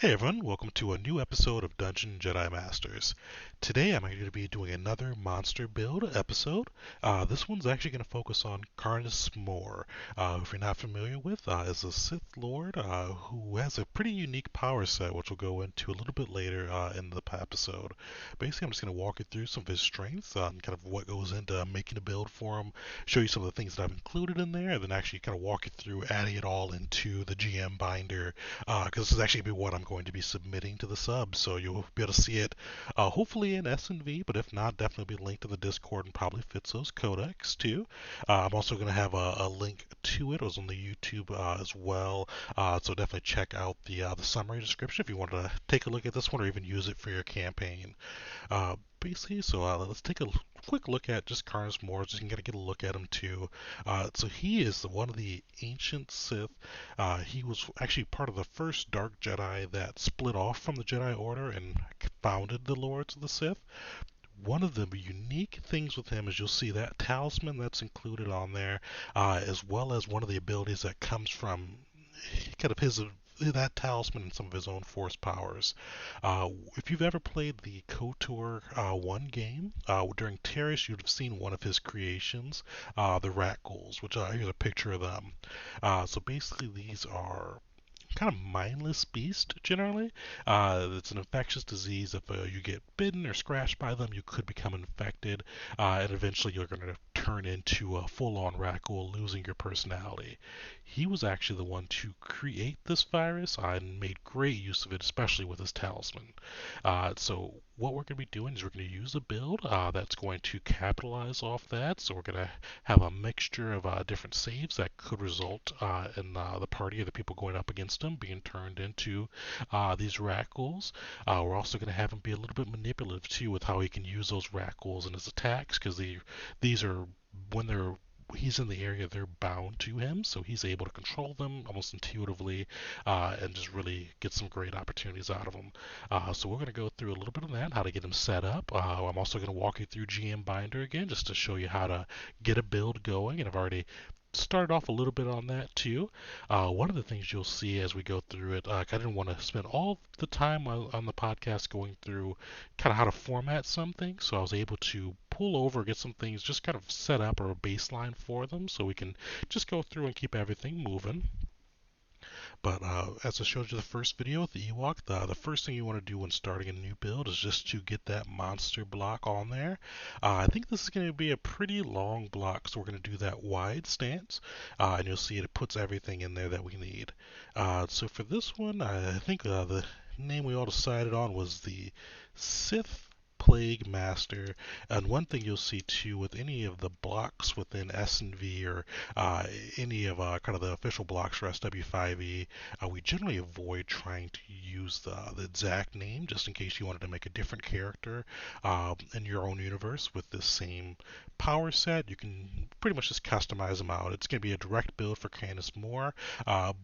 Hey everyone, welcome to a new episode of Dungeon Jedi Masters. Today I'm going to be doing another monster build episode. This one's actually going to focus on Karness Muur, who if you're not familiar with, is a Sith Lord who has a pretty unique power set, which we'll go into a little bit later in the episode. Basically, I'm just going to walk you through some of his strengths and kind of what goes into making a build for him, show you some of the things that I've included in there, and then actually kind of walk you through adding it all into the GM binder because this is actually be what I'm going to be submitting to the sub, so you'll be able to see it hopefully in S&V, but if not, definitely be linked in the Discord and probably fits those codecs too. I'm also going to have a link to it. It was on the YouTube as well, so definitely check out the summary description if you want to take a look at this one or even use it for your campaign. Basically, so let's take a quick look at just Karness Muur. Just gotta get a look at him too. So he is one of the ancient Sith. He was actually part of the first Dark Jedi that split off from the Jedi Order and founded the Lords of the Sith. One of the unique things with him is you'll see that talisman that's included on there, as well as one of the abilities that comes from kind of his that talisman and some of his own force powers. If you've ever played the KOTOR 1 game, during Terrace, you'd have seen one of his creations, the rat ghouls, which here's a picture of them. So basically, these are kind of mindless beast generally. It's an infectious disease. If you get bitten or scratched by them, you could become infected, and eventually you're going to turn into a full-on raccoon, losing your personality. He was actually the one to create this virus and made great use of it, especially with his talisman. So what we're going to be doing is we're going to use a build that's going to capitalize off that. So we're going to have a mixture of different saves that could result in the party of the people going up against him being turned into these rackles. We're also going to have him be a little bit manipulative too with how he can use those rackles in his attacks because these are when he's in the area, they're bound to him, so he's able to control them almost intuitively and just really get some great opportunities out of them. So we're going to go through a little bit of that, how to get them set up. I'm also going to walk you through GM Binder again, just to show you how to get a build going, and I've already started off a little bit on that too. One of the things you'll see as we go through it, I didn't want to spend all the time on the podcast going through kind of how to format something, so I was able to pull over, get some things just kind of set up or a baseline for them so we can just go through and keep everything moving. But as I showed you the first video with the Ewok, the first thing you want to do when starting a new build is just to get that monster block on there. I think this is going to be a pretty long block, so we're going to do that wide stance, and you'll see it puts everything in there that we need. So for this one, I think the name we all decided on was the Sith Plague Master. And one thing you'll see too with any of the blocks within S&V or any of kind of the official blocks for SW5E, we generally avoid trying to use the exact name just in case you wanted to make a different character in your own universe with the same power set. You can pretty much just customize them out. It's going to be a direct build for Karness Muur,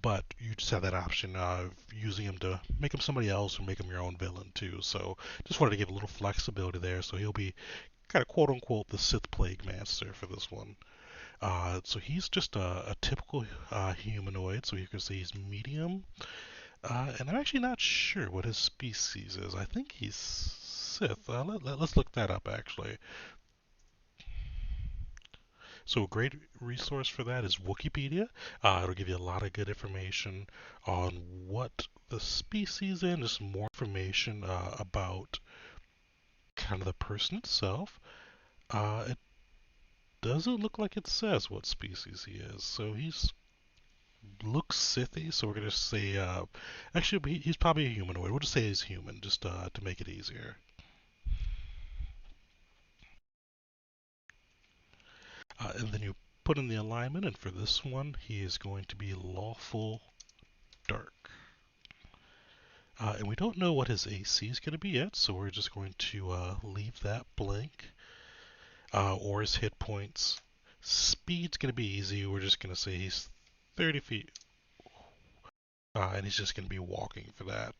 but you just have that option of using them to make him somebody else or make him your own villain too. So just wanted to give a little flexibility there. So he'll be kind of quote unquote the Sith Plague Master for this one. So he's just a typical humanoid. So you can see he's medium. And I'm actually not sure what his species is. I think he's Sith. Let's look that up actually. So a great resource for that is Wikipedia. It'll give you a lot of good information on what the species is, just more information about kind of the person itself. It doesn't look like it says what species he is, so he's looks Sithy. So we're gonna say, actually, he's probably a humanoid. We'll just say he's human, just to make it easier. And then you put in the alignment, and for this one, he is going to be lawful dark. And we don't know what his AC is going to be yet, so we're just going to leave that blank. Or his hit points. Speed's going to be easy. We're just going to say he's 30 feet. And he's just going to be walking for that.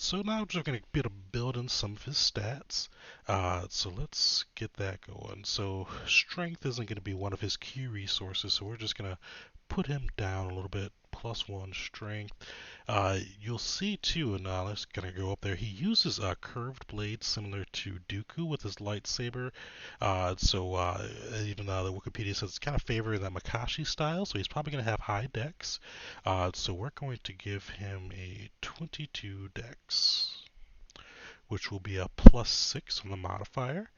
So now we're just going to be able to build in some of his stats. So let's get that going. So strength isn't going to be one of his key resources, so we're just going to put him down a little bit, +1 strength. You'll see too, and let's kind of go up there. He uses curved blades similar to Dooku with his lightsaber. Even though the Wikipedia says it's kind of favoring that Makashi style, so he's probably going to have high dex. So we're going to give him a 22 dex, which will be a +6 on the modifier.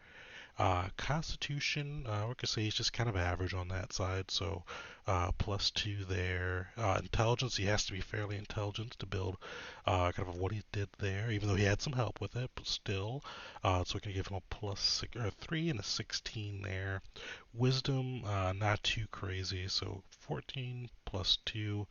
Constitution, we could say he's just kind of average on that side, so +2 there. Intelligence, he has to be fairly intelligent to build kind of what he did there, even though he had some help with it, but still. So we can give him a +6 or 3 and a 16 there. Wisdom, not too crazy, so 14 +2.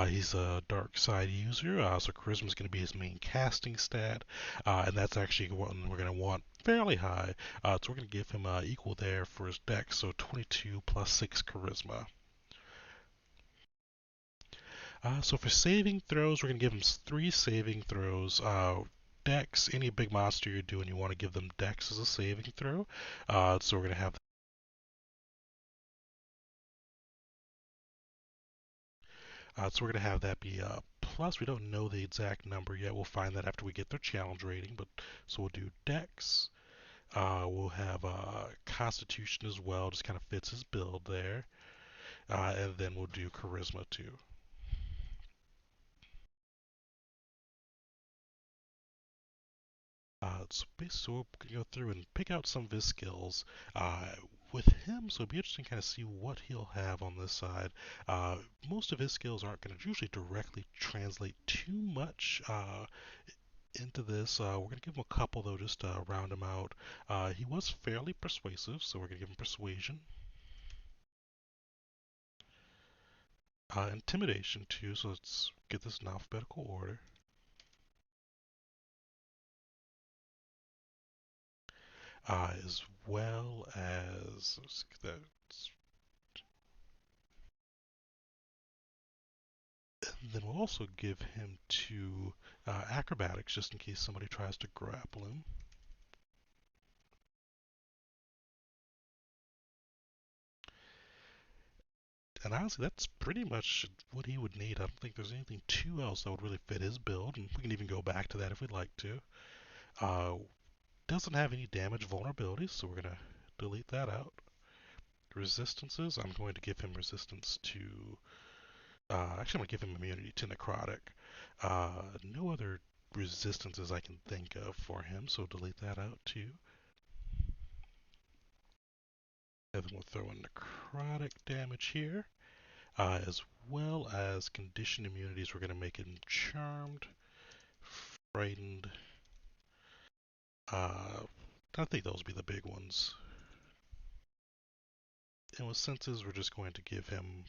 He's a dark side user, so charisma is going to be his main casting stat, and that's actually what we're going to want fairly high. So we're going to give him equal there for his dex, so 22 +6 charisma. So for saving throws, we're going to give him 3 saving throws. Dex, any big monster you're doing, you want to give them Dex as a saving throw. So we're going to have that be plus. We don't know the exact number yet. We'll find that after we get their challenge rating. But so we'll do Dex. We'll have Constitution as well. Just kind of fits his build there. And then we'll do Charisma too. So we'll go through and pick out some of his skills with him. So it'll be interesting to kind of see what he'll have on this side. Most of his skills aren't going to usually directly translate too much into this. We're going to give him a couple though, just to round him out. He was fairly persuasive, so we're going to give him Persuasion. Intimidation too, so let's get this in alphabetical order. As well as let's get that. And then we'll also give him two acrobatics just in case somebody tries to grapple him. And honestly, that's pretty much what he would need. I don't think there's anything too else that would really fit his build, and we can even go back to that if we'd like to. Uh, doesn't have any damage vulnerabilities, so we're going to delete that out. Resistances, I'm going to give him resistance to actually, I'm going to give him immunity to necrotic. No other resistances I can think of for him, so delete that out too. And then we'll throw in necrotic damage here, as well as condition immunities. We're going to make him charmed, frightened. I think those will be the big ones. And with senses, we're just going to give him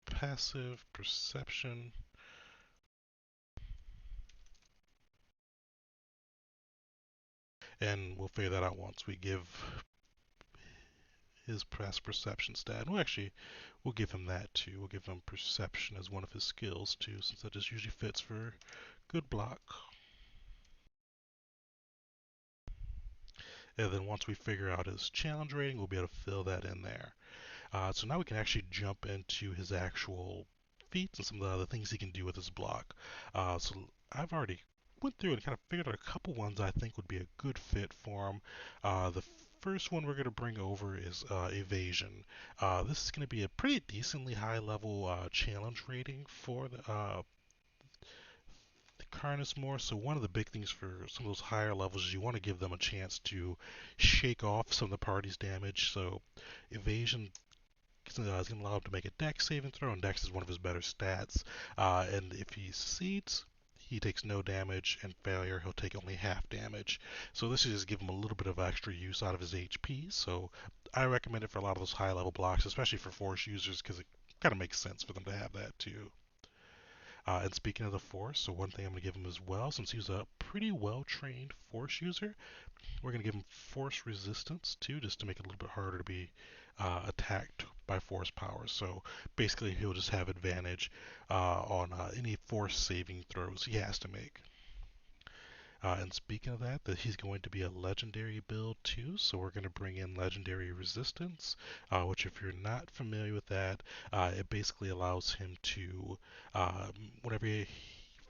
passive perception. And we'll figure that out once we give his passive perception stat. Well, actually, we'll give him that too. We'll give him perception as one of his skills too, since that just usually fits for good block. And then once we figure out his challenge rating, we'll be able to fill that in there. So now we can actually jump into his actual feats and some of the other things he can do with his block. So I've already went through and kind of figured out a couple ones I think would be a good fit for him. The first one we're going to bring over is evasion. This is going to be a pretty decently high level challenge rating for the Karness Muur. So one of the big things for some of those higher levels is you want to give them a chance to shake off some of the party's damage. So evasion is going to allow him to make a dex saving throw, and dex is one of his better stats. And if he succeeds, he takes no damage, and failure, he'll take only half damage. So this is just give him a little bit of extra use out of his HP. So I recommend it for a lot of those high level blocks, especially for force users, because it kind of makes sense for them to have that too. And speaking of the force, so one thing I'm going to give him as well, since he's a pretty well trained force user, we're going to give him force resistance too, just to make it a little bit harder to be attacked by force powers. So basically, he'll just have advantage on any force saving throws he has to make. And speaking of that, he's going to be a legendary build too. So we're going to bring in legendary resistance, which if you're not familiar with that, it basically allows him to, whenever he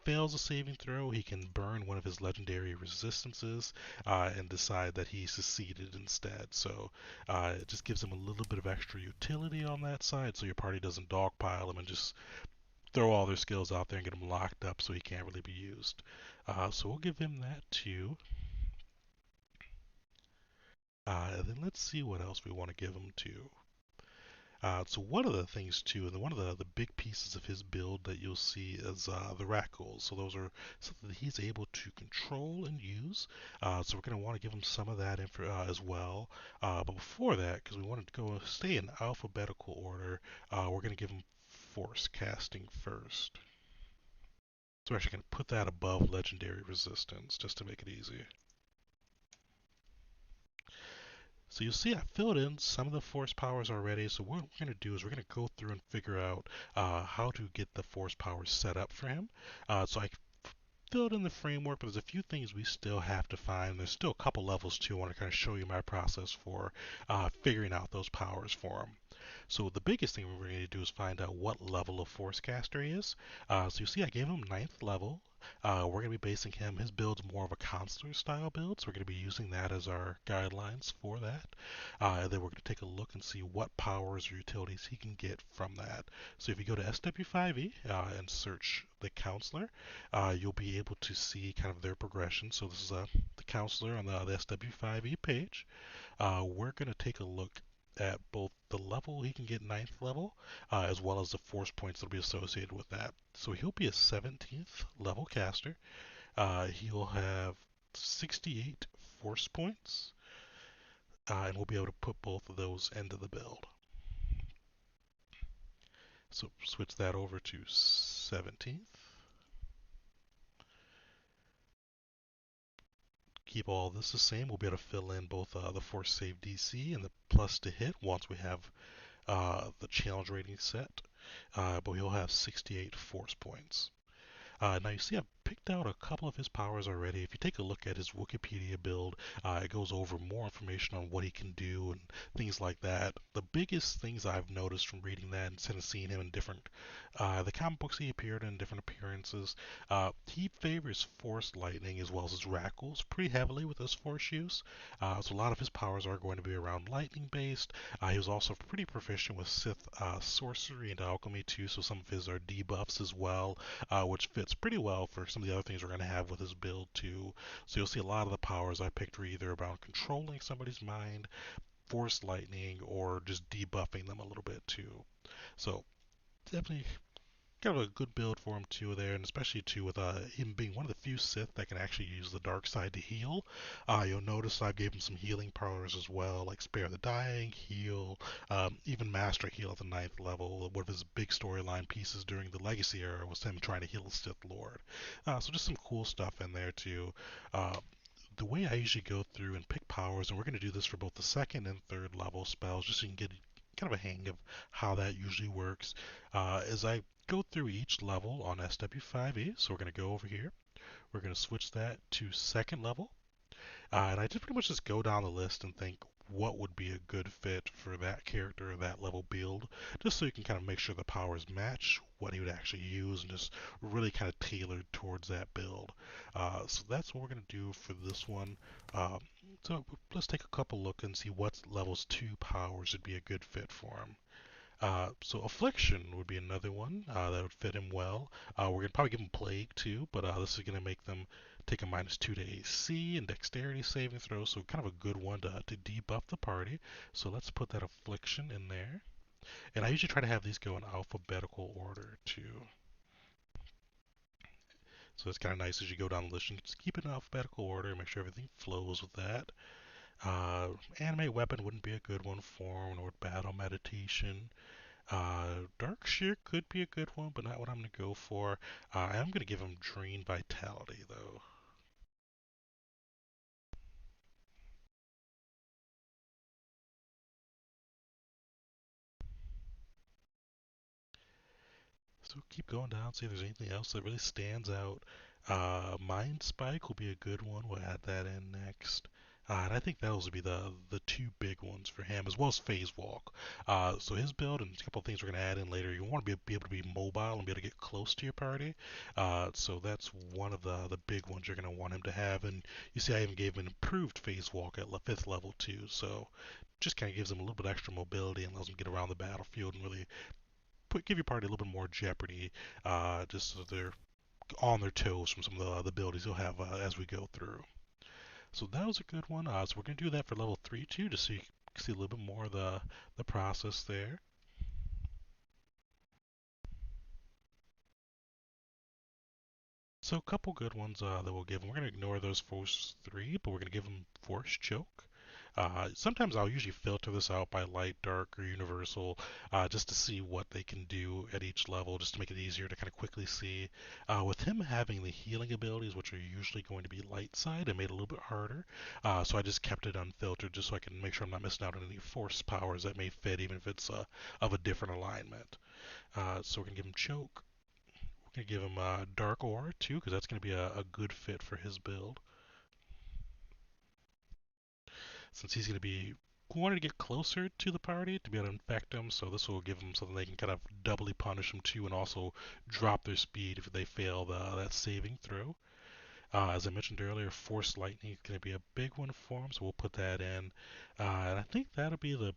fails a saving throw, he can burn one of his legendary resistances and decide that he succeeded instead. So it just gives him a little bit of extra utility on that side, so your party doesn't dogpile him and just throw all their skills out there and get him locked up so he can't really be used. So we'll give him that too. And then let's see what else we want to give him to. So one of the things too, and one of the big pieces of his build that you'll see is the Rackles. So those are something that he's able to control and use. So we're going to want to give him some of that as well. But before that, because we wanted to go stay in alphabetical order, we're going to give him Force Casting first. So we're actually going to put that above Legendary Resistance just to make it easy. So you'll see I filled in some of the force powers already. So what we're going to do is we're going to go through and figure out how to get the force powers set up for him. So I filled in the framework, but there's a few things we still have to find. There's still a couple levels too. I want to kind of show you my process for figuring out those powers for him. So the biggest thing we're going to do is find out what level of force caster he is. So you see I gave him ninth level. We're going to be basing his build's more of a consular style build, so we're going to be using that as our guidelines for that. And then we're going to take a look and see what powers or utilities he can get from that. So if you go to SW5E and search the counselor, you'll be able to see kind of their progression. So this is the counselor on the SW5E page. We're going to take a look at both the level he can get ninth level, as well as the force points that will be associated with that. So he'll be a 17th level caster. He'll have 68 force points, and we'll be able to put both of those into the build. So switch that over to 17th. Keep all this the same. We'll be able to fill in both the force save DC and the plus to hit once we have the challenge rating set. But he'll have 68 force points. Now you see I've picked out a couple of his powers already. If you take a look at his Wikipedia build, it goes over more information on what he can do and things like that. The biggest things I've noticed from reading that and kind of seeing him in different, the comic books he appeared in, different appearances, he favors Force Lightning as well as his Rackles pretty heavily with his Force use. So a lot of his powers are going to be around lightning based. He was also pretty proficient with Sith sorcery and alchemy too, so some of his are debuffs as well, which fits pretty well for some of the other things we're going to have with his build too. So you'll see a lot of the powers I picked were either about controlling somebody's mind, force lightning, or just debuffing them a little bit too. So definitely kind of a good build for him too there, and especially too with him being one of the few Sith that can actually use the dark side to heal. You'll notice I gave him some healing powers as well, like Spare the Dying, Heal, even Master Heal at the ninth level. One of his big storyline pieces during the Legacy era was him trying to heal the Sith Lord. So just some cool stuff in there too. The way I usually go through and pick powers, and we're going to do this for both the second and third level spells, just so you can get kind of a hang of how that usually works, is I go through each level on SW5E. So we're going to go over here. We're going to switch that to second level. And I just pretty much just go down the list and think what would be a good fit for that character or that level build, just so you can kind of make sure the powers match what he would actually use and just really kind of tailored towards that build. So that's what we're going to do for this one. So let's take a couple look and see what levels 2 powers would be a good fit for him. So Affliction would be another one that would fit him well. We're going to probably give him Plague too, but this is going to make them take a -2 to AC and Dexterity saving throw, so kind of a good one to debuff the party. So let's put that Affliction in there. And I usually try to have these go in alphabetical order too. So it's kind of nice as you go down the list. You can just keep it in alphabetical order, make sure everything flows with that. Animate Weapon wouldn't be a good one for him, or Battle Meditation. Dark Shear could be a good one, but not what I'm going to go for. I am going to give him Drain Vitality, though. So keep going down, see if there's anything else that really stands out. Mind Spike will be a good one. We'll add that in next. And I think those would be the two big ones for him, as well as Phase Walk. So his build and a couple of things we're going to add in later. You want to be able to be mobile and be able to get close to your party. So that's one of the big ones you're going to want him to have. And you see, I even gave him an improved Phase Walk at 5th level too. So just kind of gives him a little bit extra mobility and allows him to get around the battlefield and really give your party a little bit more jeopardy. Just so they're on their toes from some of the abilities you'll have as we go through. So that was a good one. So we're going to do that for level 3 too, to see a little bit more of the process there. So a couple good ones that we'll give them. We're going to ignore those first three, but we're going to give them Force Choke. Sometimes I'll usually filter this out by light, dark, or universal, just to see what they can do at each level, just to make it easier to kind of quickly see. With him having the healing abilities, which are usually going to be light side, it made it a little bit harder. So I just kept it unfiltered, just so I can make sure I'm not missing out on any force powers that may fit, even if it's of a different alignment. So we're gonna give him choke. We're gonna give him dark aura too, because that's gonna be a good fit for his build, since he's going to be wanting to get closer to the party to be able to infect them. So this will give them something they can kind of doubly punish them too, and also drop their speed if they fail that saving throw. As I mentioned earlier, Force Lightning is going to be a big one for him, so we'll put that in. And I think that'll be the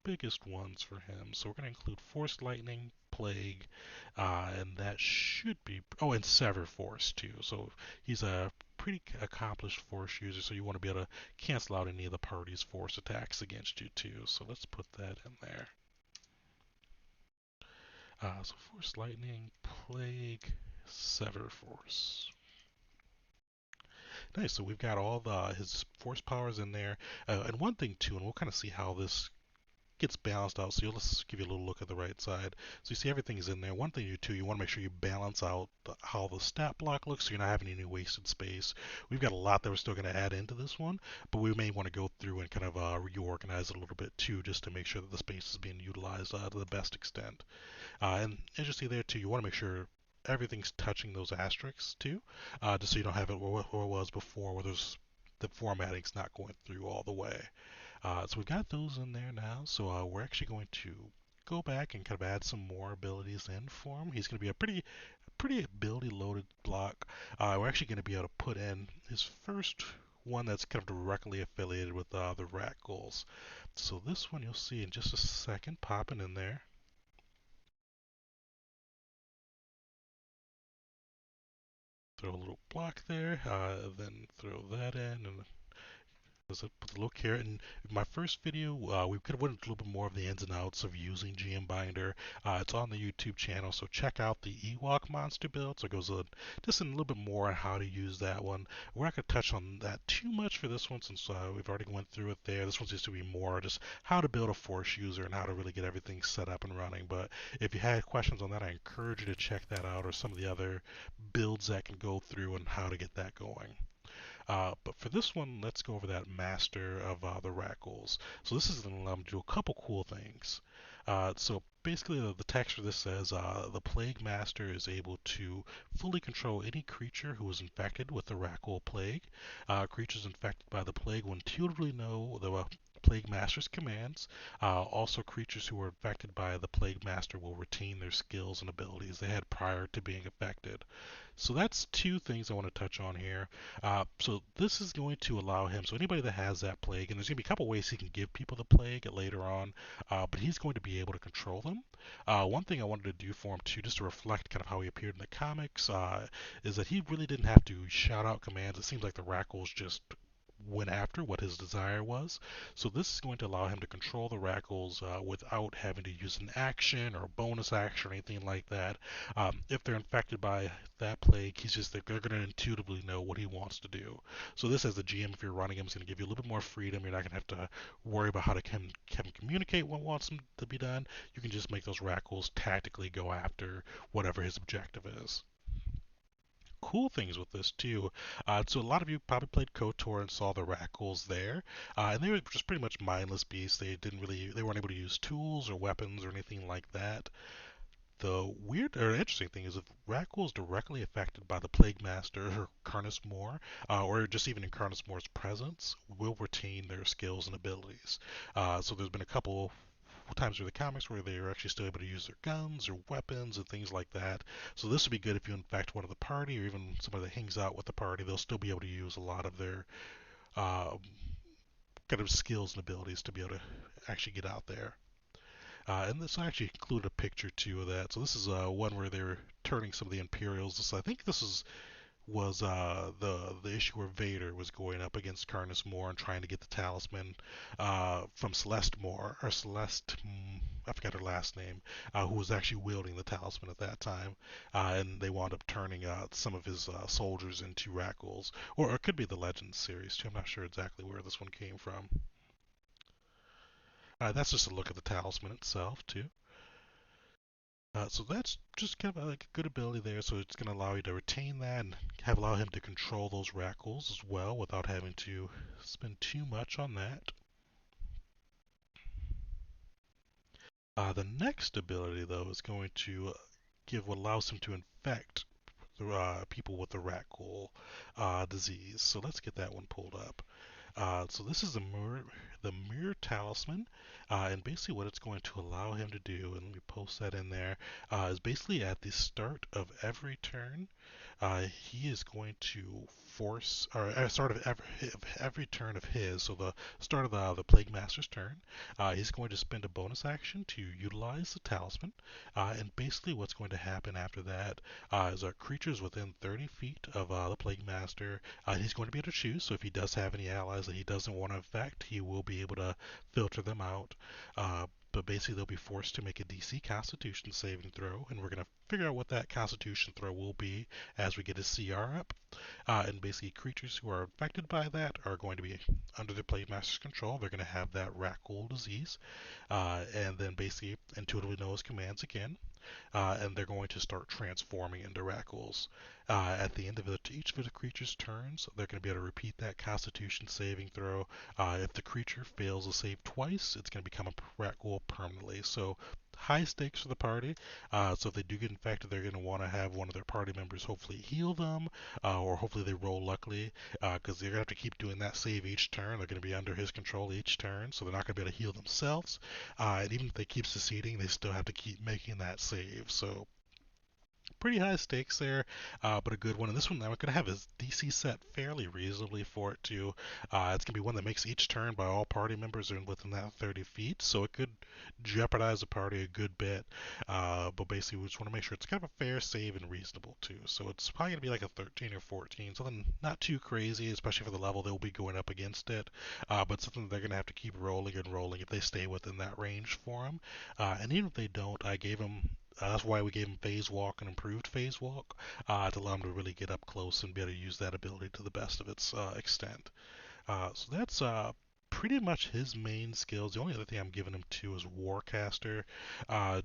biggest ones for him. So we're going to include Force Lightning, Plague, and that should be. Oh, and Sever Force too. So he's a pretty accomplished Force user, so you want to be able to cancel out any of the party's Force attacks against you too. So let's put that in there. So Force Lightning, Plague, Sever Force. Nice. So we've got all his force powers in there, and one thing too, and we'll kind of see how this gets balanced out. So let's give you a little look at the right side. So you see everything is in there. One thing you want to make sure you balance out how the stat block looks, so you're not having any wasted space. We've got a lot that we're still going to add into this one, but we may want to go through and kind of reorganize it a little bit too, just to make sure that the space is being utilized to the best extent. And as you see there too, you want to make sure everything's touching those asterisks too, just so you don't have it where it was before, where there's the formatting's not going through all the way. So we've got those in there now. So we're actually going to go back and kind of add some more abilities in for him. He's going to be a pretty ability loaded block. We're actually going to be able to put in his first one that's kind of directly affiliated with the rat goals. So this one you'll see in just a second popping in there. Throw a little block there, then throw that in, and was it with the look here. In my first video, we could have went into a little bit more of the ins and outs of using GM Binder. It's on the YouTube channel, so check out the Ewok monster build. So it goes just in a little bit more on how to use that one. We're not going to touch on that too much for this one, since we've already went through it there. This one's just to be more just how to build a force user and how to really get everything set up and running. But if you had questions on that, I encourage you to check that out, or some of the other builds that can go through and how to get that going. But for this one, let's go over that master of the rat goals. So this is going to allow them to do a couple cool things. So basically, the text for this says the plague master is able to fully control any creature who is infected with the rat goal plague. Creatures infected by the plague will intuitively know the plague master's commands. Also, creatures who are infected by the plague master will retain their skills and abilities they had prior to being affected. So that's two things I want to touch on here. So this is going to allow him, so anybody that has that plague, and there's going to be a couple ways he can give people the plague later on, but he's going to be able to control them. One thing I wanted to do for him too, just to reflect kind of how he appeared in the comics, is that he really didn't have to shout out commands. It seems like the Rackles just went after what his desire was. So this is going to allow him to control the Rackles without having to use an action or a bonus action or anything like that. If they're infected by that plague, they're going to intuitively know what he wants to do. So this, as the GM, if you're running him, is going to give you a little bit more freedom. You're not going to have to worry about how to have him communicate what wants him to be done. You can just make those Rackles tactically go after whatever his objective is. Cool things with this too. So a lot of you probably played KOTOR and saw the Rackles there, and they were just pretty much mindless beasts. They weren't able to use tools or weapons or anything like that. The weird or interesting thing is if Rakghoul is directly affected by the Plague Master or Karness Muur, or just even in Karness Muur's presence, will retain their skills and abilities. So there's been a couple times through the comics where they are actually still able to use their guns or weapons and things like that. So this would be good if you infect one of the party or even somebody that hangs out with the party. They'll still be able to use a lot of their uh, kind of skills and abilities to be able to actually get out there. And this actually included a picture too of that. So this is one where they're turning some of the Imperials. So I think this is was the issue where Vader was going up against Karness Muur and trying to get the talisman from Celeste Moore or Celeste. I forgot her last name, who was actually wielding the talisman at that time, and they wound up turning some of his soldiers into Rackles, or it could be the Legends series too. I'm not sure exactly where this one came from. That's just a look at the talisman itself too. So that's just kind of like a good ability there. So it's going to allow you to retain that and allow him to control those Rackles as well without having to spend too much on that. The next ability though is going to give what allows him to infect people with the Rackle disease. So let's get that one pulled up. So this is the mirror talisman, and basically what it's going to allow him to do, and let me post that in there, is basically at the start of every turn, he is going to force, or start of every turn of his, so the start of the Plague Master's turn, he's going to spend a bonus action to utilize the talisman, and basically what's going to happen after that is creatures within 30 feet of the Plague Master, he's going to be able to choose, so if he does have any allies that he doesn't want to affect, he will be able to filter them out. But basically, they'll be forced to make a DC Constitution saving throw, and we're going to figure out what that Constitution throw will be as we get his CR up. And basically, creatures who are affected by that are going to be under the Plague Master's control. They're going to have that Rackle disease, and then basically intuitively know his commands again, and they're going to start transforming into Rackles. At the end of each of the creature's turns, they're going to be able to repeat that Constitution saving throw. If the creature fails to save twice, it's going to become a Rackle permanently. So high stakes for the party. So if they do get infected, they're going to want to have one of their party members hopefully heal them, or hopefully they roll luckily, because they're going to have to keep doing that save each turn. They're going to be under his control each turn, so they're not going to be able to heal themselves. And even if they keep succeeding, they still have to keep making that save. So pretty high stakes there, but a good one. And this one, I'm going to have his DC set fairly reasonably for it too. It's going to be one that makes each turn by all party members are within that 30 feet, so it could jeopardize the party a good bit. But basically, we just want to make sure it's kind of a fair save and reasonable too. So it's probably going to be like a 13 or 14, something not too crazy, especially for the level they'll be going up against it. But something they're going to have to keep rolling and rolling if they stay within that range for them. And even if they don't, I gave them that's why we gave him phase walk and improved phase walk to allow him to really get up close and be able to use that ability to the best of its extent. So that's pretty much his main skills. The only other thing I'm giving him to is Warcaster,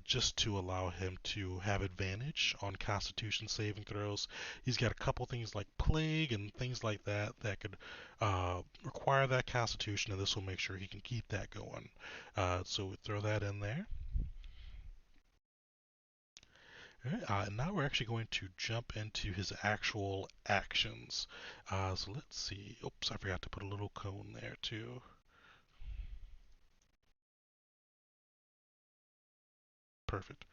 just to allow him to have advantage on Constitution saving throws. He's got a couple things like Plague and things like that that could require that Constitution, and this will make sure he can keep that going. So we throw that in there. Alright, now we're actually going to jump into his actual actions. So let's see. Oops, I forgot to put a little cone there too. Perfect.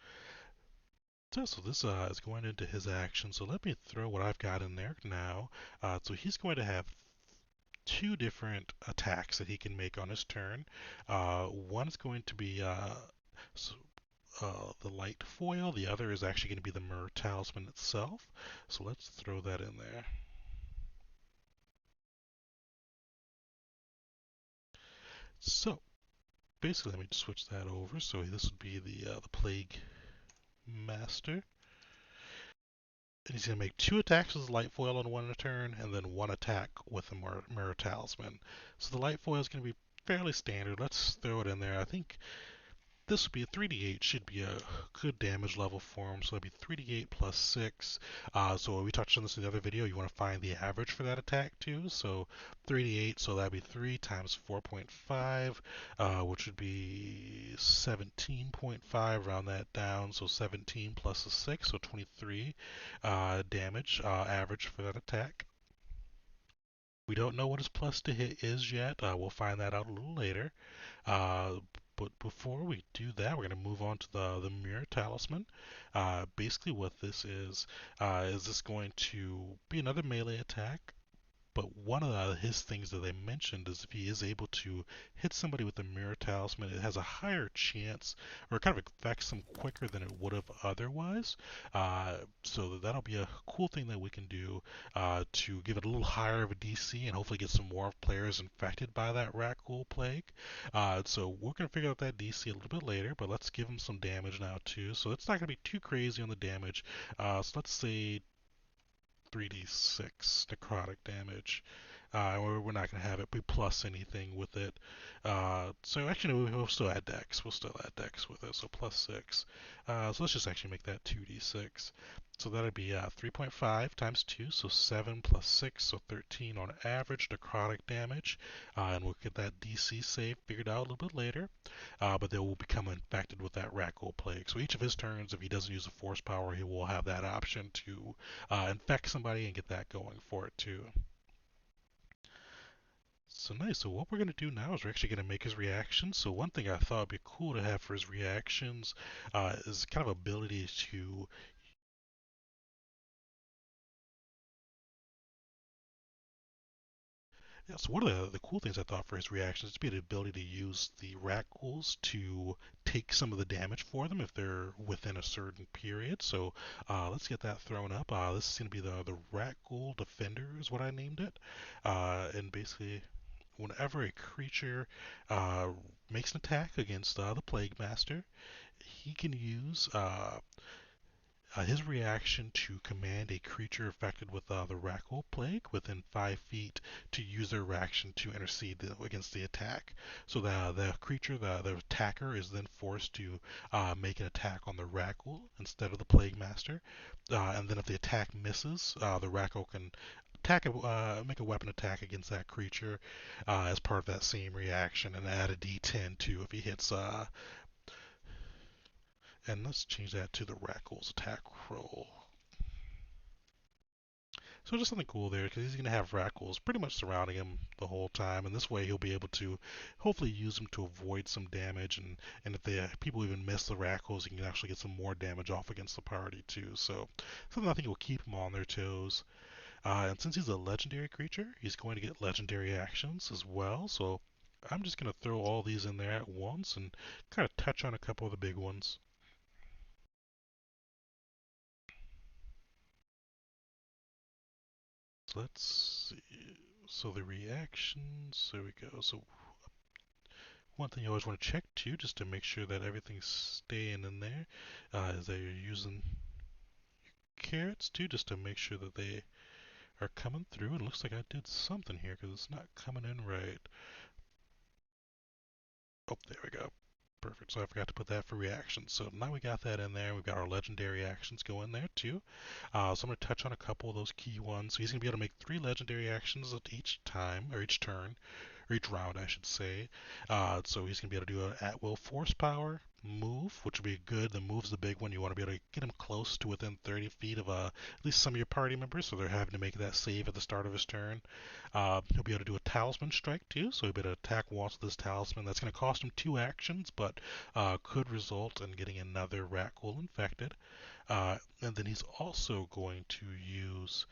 So this is going into his action. So let me throw what I've got in there now. So he's going to have two different attacks that he can make on his turn. One is going to be so, the light foil. The other is actually going to be the Mir Talisman itself. So let's throw that in there. So basically, let me switch that over. So this would be the Plague Master. And he's going to make two attacks with light foil on one turn, and then one attack with the Mirror Talisman. So the light foil is going to be fairly standard. Let's throw it in there. I think This would be a 3d8, should be a good damage level for him. So that'd be 3d8 plus 6. So we touched on this in the other video. You want to find the average for that attack too. So 3d8, so that'd be 3 times 4.5, which would be 17.5. Round that down. So 17 plus a 6, so 23 damage average for that attack. We don't know what his plus to hit is yet. We'll find that out a little later. Uh, but before we do that, we're going to move on to the Mirror Talisman. Basically, what this is this going to be another melee attack? But one of his things that they mentioned is if he is able to hit somebody with the Mirror Talisman, it has a higher chance, or it kind of affects them quicker than it would have otherwise. So that'll be a cool thing that we can do to give it a little higher of a DC and hopefully get some more players infected by that rat ghoul plague. So we're going to figure out that DC a little bit later, but let's give him some damage now too. So it's not going to be too crazy on the damage. So let's say 3d6 necrotic damage. We're not going to have it be plus anything with it. So actually, no, we'll still add dex. We'll still add dex with it. So plus 6. So let's just actually make that 2d6. So that'd be 3.5 times 2, so 7 plus 6, so 13 on average necrotic damage. And we'll get that DC save figured out a little bit later. But they will become infected with that rat ghoul plague. So each of his turns, if he doesn't use a force power, he will have that option to infect somebody and get that going for it too. So nice. So what we're going to do now is we're actually going to make his reactions. So one thing I thought would be cool to have for his reactions is kind of ability to. Yeah, so one of the cool things I thought for his reactions is to be the ability to use the rat ghouls to take some of the damage for them if they're within a certain period. So let's get that thrown up. This is going to be the rat ghoul defender is what I named it. And basically whenever a creature makes an attack against the Plague Master, he can use his reaction to command a creature affected with the Rackle Plague within 5 feet to use their reaction to intercede against the attack. So the creature, the attacker, is then forced to make an attack on the Rackle instead of the Plague Master. And then if the attack misses, the Rackle can make a weapon attack against that creature as part of that same reaction and add a d10 too if he hits and let's change that to the Rackle's attack roll. So just something cool there because he's going to have Rackles pretty much surrounding him the whole time, and this way he'll be able to hopefully use them to avoid some damage, and if the people even miss the Rackles, he can actually get some more damage off against the party too. So something I think will keep them on their toes. And since he's a legendary creature, he's going to get legendary actions as well. So I'm just going to throw all these in there at once and kind of touch on a couple of the big ones. So let's see. So the reactions, there we go. So one thing you always want to check too, just to make sure that everything's staying in there, is that you're using carrots too, just to make sure that they are coming through. It looks like I did something here because it's not coming in right. Oh, there we go. Perfect. So I forgot to put that for reactions. So now we got that in there. We've got our legendary actions going there too. So I'm going to touch on a couple of those key ones. So he's going to be able to make 3 legendary actions at each time, or each turn, or each round, I should say. So he's going to be able to do an at-will force power move, which would be good. The move's the big one. You want to be able to get him close to within 30 feet of at least some of your party members, so they're having to make that save at the start of his turn. He'll be able to do a talisman strike too, so he'll be able to attack once with this talisman. That's going to cost him 2 actions, but could result in getting another rat ghoul infected. And then he's also going to use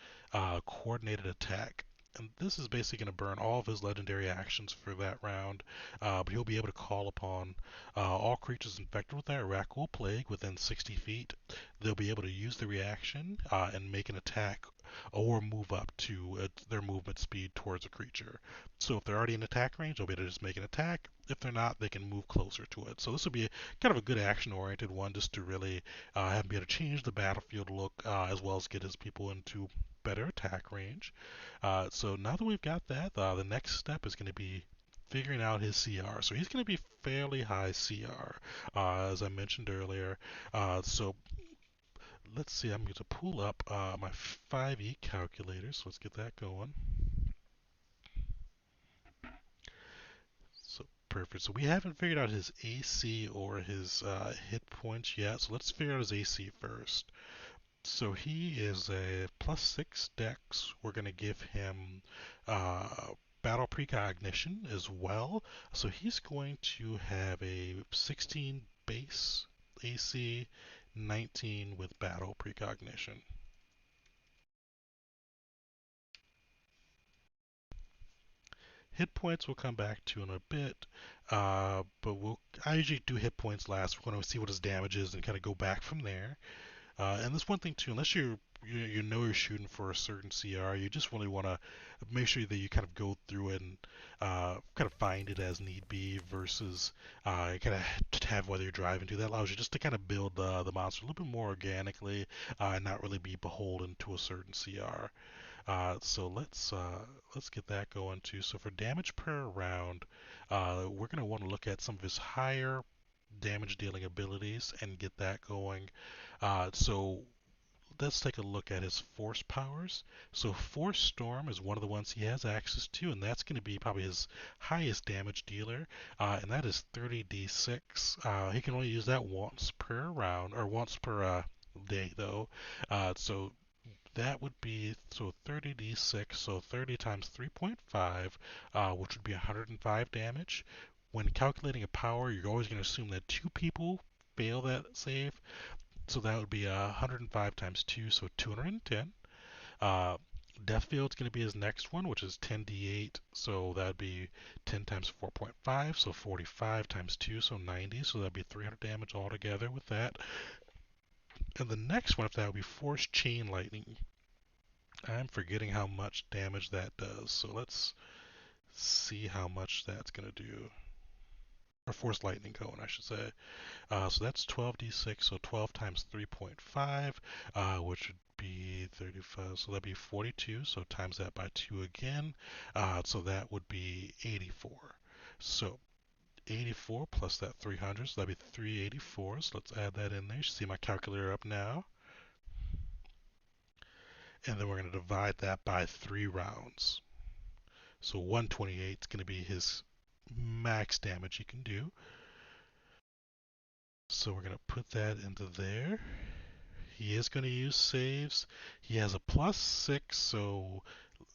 coordinated attack. And this is basically going to burn all of his legendary actions for that round, but he'll be able to call upon all creatures infected with that rat ghoul plague within 60 feet. They'll be able to use the reaction and make an attack or move up to their movement speed towards a creature. So if they're already in attack range, they'll be able to just make an attack. If they're not, they can move closer to it. So this will be kind of a good action-oriented one, just to really have him be able to change the battlefield look as well as get his people into better attack range. So now that we've got that, the next step is going to be figuring out his CR. So he's going to be fairly high CR, as I mentioned earlier. So let's see, I'm going to pull up my 5e calculator. So let's get that going. So perfect. So we haven't figured out his AC or his hit points yet. So let's figure out his AC first. So he is a +6 dex. We're going to give him battle precognition as well. So he's going to have a 16 base AC, 19 with battle precognition. Hit points we'll come back to in a bit, but I usually do hit points last. We're going to see what his damage is and kind of go back from there. And this one thing too, unless you know you're shooting for a certain CR, you just really want to make sure that you kind of go through it and kind of find it as need be versus kind of have whether you're driving to. That allows you just to kind of build the monster a little bit more organically and not really be beholden to a certain CR. So let's get that going too. So for damage per round, we're going to want to look at some of his higher damage dealing abilities and get that going. So let's take a look at his force powers. So Force Storm is one of the ones he has access to, and that's going to be probably his highest damage dealer, and that is 30d6. He can only use that once per round, or once per day though. So that would be, so 30d6, so 30 times 3.5, which would be 105 damage. When calculating a power, you're always going to assume that two people fail that save, so that would be 105 times 2, so 210. Uh, Death Field's going to be his next one, which is 10d8, so that would be 10 times 4.5, so 45 times 2, so 90, so that would be 300 damage altogether with that. And the next one, if that would be Force Chain Lightning. I'm forgetting how much damage that does, so let's see how much that's going to do. Or Force Lightning Cone, I should say. So that's 12d6, so 12 times 3.5, which would be 35, so that'd be 42, so times that by 2 again, so that would be 84. So 84 plus that 300, so that'd be 384, so let's add that in there. You should see my calculator up now. And then we're going to divide that by 3 rounds. So 128 is going to be his max damage he can do. So we're going to put that into there. He is going to use saves. He has a +6, so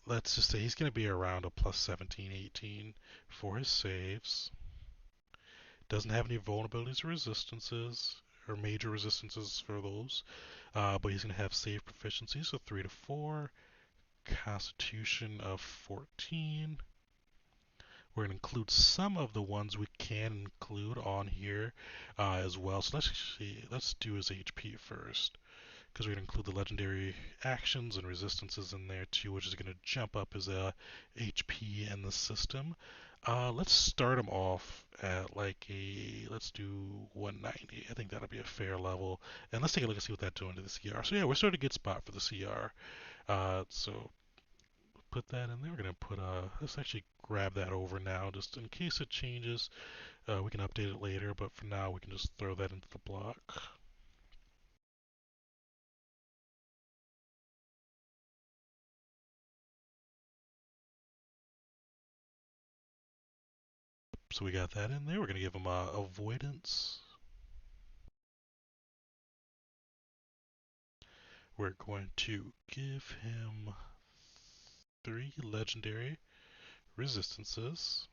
let's just say he's going to be around a +17, 18 for his saves. Doesn't have any vulnerabilities or resistances, or major resistances for those, but he's going to have save proficiency, so 3 to 4, Constitution of 14. We're going to include some of the ones we can include on here as well. So let's do his HP first, because we're going to include the legendary actions and resistances in there too, which is going to jump up his HP in the system. Let's start him off at let's do 190. I think that'll be a fair level. And let's take a look and see what that's doing to the CR. So yeah, we're starting a good spot for the CR. So put that in there. We're going to put let's actually grab that over now just in case it changes. We can update it later, but for now we can just throw that into the block. So we got that in there. We're going to give him avoidance. We're going to give him 3 legendary resistances.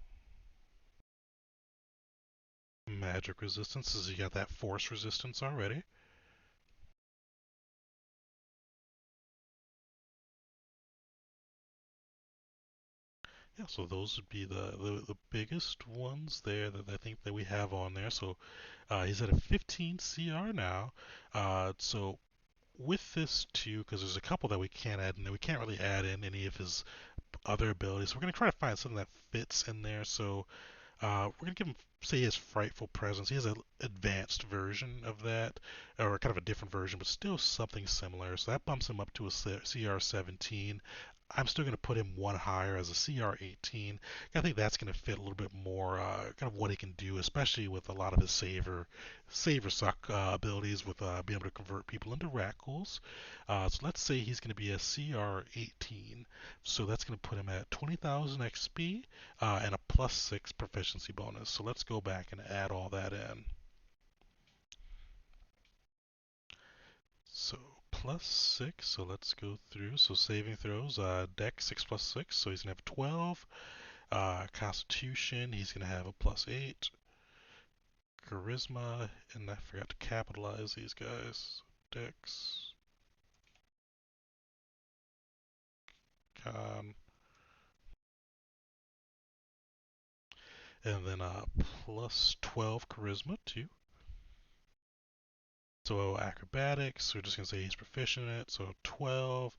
Magic resistances. You got that force resistance already. Yeah, so those would be the biggest ones there that I think that we have on there. So he's at a 15 CR now. So with this too, because there's a couple that we can't add in there, we can't really add in any of his other abilities. So we're going to try to find something that fits in there. So we're going to give him, say, his Frightful Presence. He has an advanced version of that, or kind of a different version, but still something similar. So that bumps him up to a CR 17. I'm still going to put him one higher as a CR 18. I think that's going to fit a little bit more kind of what he can do, especially with a lot of his saver suck abilities with being able to convert people into rackhools. So let's say he's going to be a CR 18. So that's going to put him at 20,000 XP and a +6 proficiency bonus. So let's go back and add all that in. So +6, so let's go through. So saving throws, Dex 6 + 6, so he's gonna have 12. Constitution, he's gonna have a +8. Charisma, and I forgot to capitalize these guys. Dex, Con, and then +12 Charisma too. So acrobatics, we're just gonna say he's proficient in it. So 12.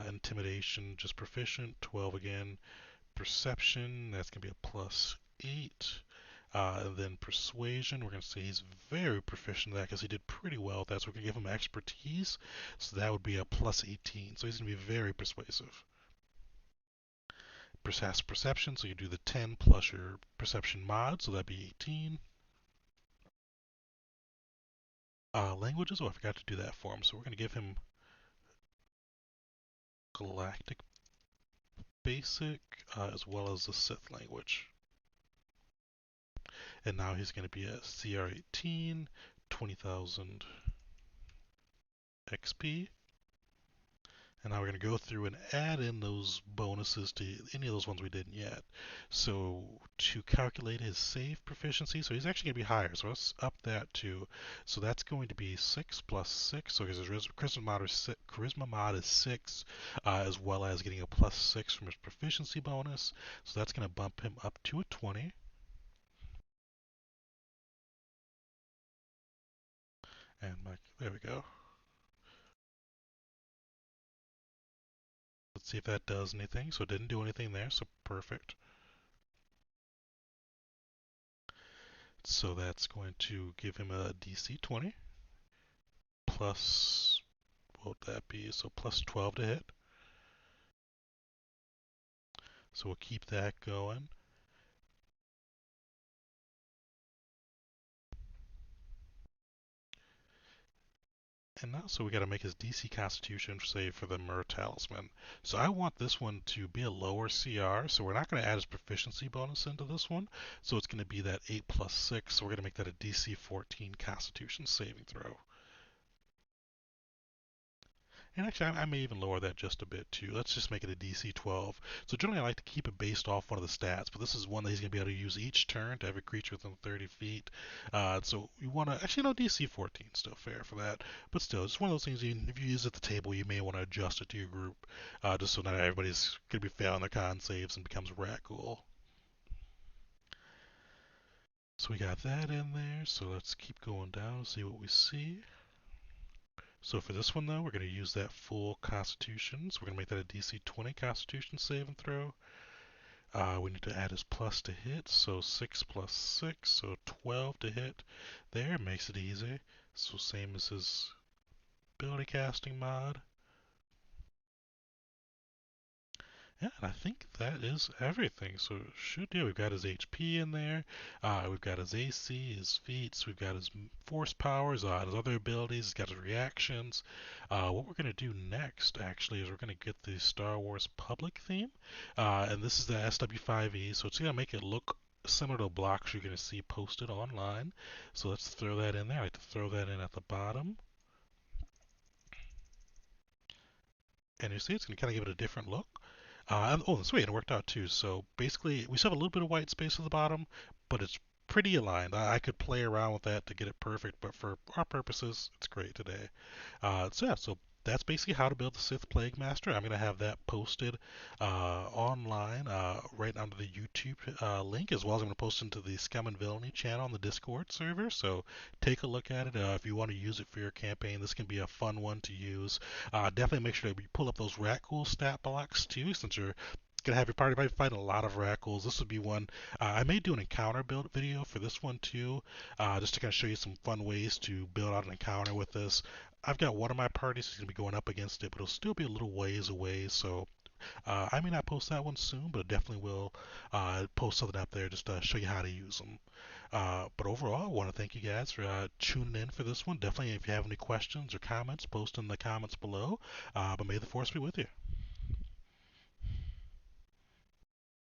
Intimidation, just proficient. 12 again. Perception, that's going to be a +8. And then persuasion, we're going to say he's very proficient in that because he did pretty well with that. So we're going to give him expertise. So that would be a +18. So he's going to be very persuasive. Perception, so you do the 10 plus your perception mod, so that'd be 18. Languages, oh, I forgot to do that for him. So we're going to give him Galactic Basic as well as the Sith language. And now he's going to be at CR 18, 20,000 XP. And now we're going to go through and add in those bonuses to any of those ones we didn't yet. So to calculate his save proficiency, so he's actually going to be higher. So let's up that to, so that's going to be 6 + 6. So his charisma mod is 6, as well as getting a +6 from his proficiency bonus. So that's going to bump him up to a 20. And there we go. Let's see if that does anything. So it didn't do anything there, so perfect. So that's going to give him a DC 20 plus, what would that be? So +12 to hit. So we'll keep that going. And now, so we got to make his DC Constitution save for the Muur Talisman. So I want this one to be a lower CR, so we're not going to add his proficiency bonus into this one. So it's going to be that 8 + 6, so we're going to make that a DC 14 Constitution saving throw. And actually, I may even lower that just a bit too. Let's just make it a DC 12. So generally, I like to keep it based off one of the stats, but this is one that he's going to be able to use each turn to every creature within 30 feet. So you want to actually no DC 14 still fair for that, but still, it's one of those things. If you use at the table, you may want to adjust it to your group, just so not everybody's going to be failing their con saves and becomes rat cool. So we got that in there. So let's keep going down and see what we see. So for this one though, we're going to use that full Constitution. So we're going to make that a DC 20 Constitution save and throw. We need to add his plus to hit, so 6 + 6, so 12 to hit. There, makes it easy. So same as his ability casting mod. Yeah, and I think that is everything. So should do. We've got his HP in there. We've got his AC, his feats. We've got his force powers, his other abilities. He's got his reactions. What we're gonna do next, actually, is we're gonna get the Star Wars public theme, and this is the SW5E. So it's gonna make it look similar to blocks you're gonna see posted online. So let's throw that in there. I like to throw that in at the bottom. And you see it's going to kind of give it a different look. Oh, sweet, it worked out too. So basically, we still have a little bit of white space at the bottom, but it's pretty aligned. I could play around with that to get it perfect, but for our purposes, it's great today. So yeah, so that's basically how to build the Sith Plague Master. I'm going to have that posted online right under the YouTube link, as well as I'm going to post into the Scum and Villainy channel on the Discord server. So take a look at it. If you want to use it for your campaign, this can be a fun one to use. Definitely make sure that you pull up those rat cool stat blocks too, since you're gonna have your party fight a lot of rackles. This would be one. I may do an encounter build video for this one too, just to kind of show you some fun ways to build out an encounter with this. I've got one of my parties who's gonna be going up against it, but it'll still be a little ways away, so I may not post that one soon, but I definitely will post something up there just to show you how to use them. But overall, I want to thank you guys for tuning in for this one. Definitely, if you have any questions or comments, post in the comments below. But may the force be with you.